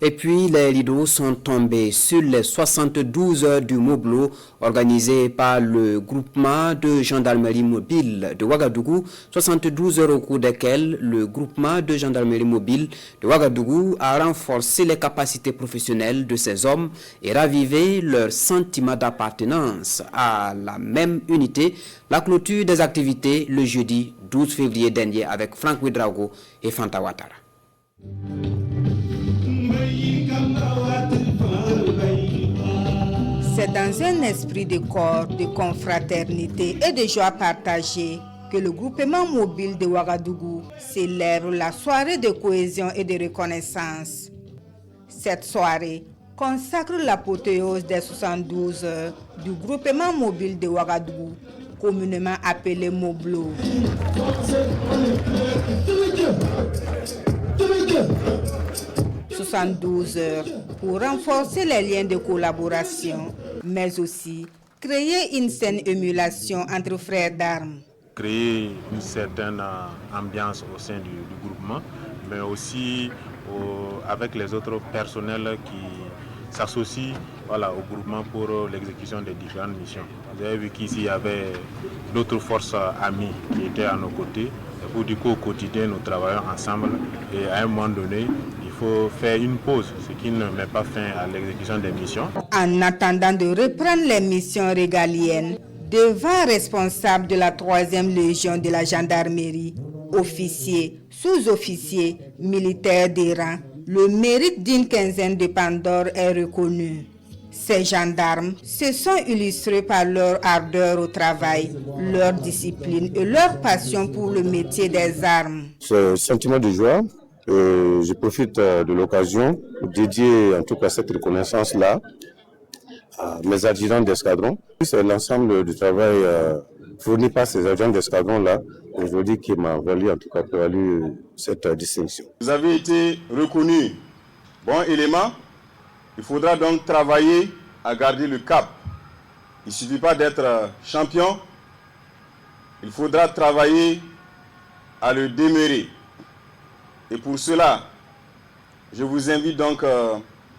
Et puis, les rideaux sont tombés sur les 72 heures du Moblo organisé par le groupement de gendarmerie mobile de Ouagadougou. 72 heures au cours desquelles le groupement de gendarmerie mobile de Ouagadougou a renforcé les capacités professionnelles de ses hommes et ravivé leur sentiment d'appartenance à la même unité. La clôture des activités le jeudi 12 février dernier avec Franck Ouedraogo et Fanta Ouattara. C'est dans un esprit de corps, de confraternité et de joie partagée que le groupement mobile de Ouagadougou célèbre la soirée de cohésion et de reconnaissance. Cette soirée consacre l'apothéose des 72 heures du groupement mobile de Ouagadougou, communément appelé Moblo. 72 heures pour renforcer les liens de collaboration, mais aussi créer une saine émulation entre frères d'armes. Créer une certaine ambiance au sein du groupement, mais aussi avec les autres personnels qui s'associent au groupement pour l'exécution des différentes missions. Vous avez vu qu'ici il y avait d'autres forces amies qui étaient à nos côtés. Et pour du coup au quotidien nous travaillons ensemble et à un moment donné il faut faire une pause, ce qui ne met pas fin à l'exécution des missions. En attendant de reprendre les missions régaliennes, devant responsable de la 3e Légion de la gendarmerie, officiers, sous-officiers, militaires des rangs, le mérite d'une quinzaine de Pandore est reconnu. Ces gendarmes se sont illustrés par leur ardeur au travail, leur discipline et leur passion pour le métier des armes. Ce sentiment de joie, je profite de l'occasion pour dédier en tout cas cette reconnaissance-là à mes adjudants d'escadron. C'est l'ensemble du travail fourni par ces adjudants d'escadron-là aujourd'hui qui m'a valu en tout cas cette distinction. Vous avez été reconnu bon élément. Il faudra donc travailler à garder le cap. Il ne suffit pas d'être champion, il faudra travailler à le demeurer. Et pour cela, je vous invite donc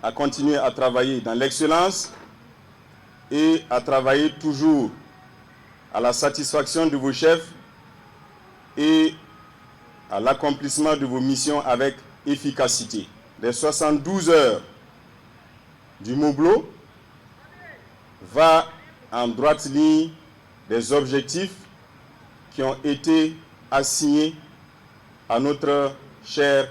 à continuer à travailler dans l'excellence et à travailler toujours à la satisfaction de vos chefs et à l'accomplissement de vos missions avec efficacité. Les 72 heures du Moblo va en droite ligne des objectifs qui ont été assignés à notre chère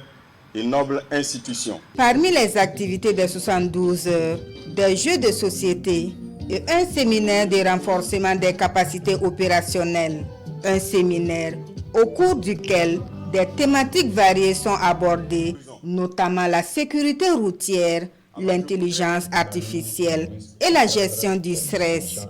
et noble institution. Parmi les activités des 72 heures, des jeux de société et un séminaire de renforcement des capacités opérationnelles. Un séminaire au cours duquel des thématiques variées sont abordées, notamment la sécurité routière, l'intelligence artificielle et la gestion du stress.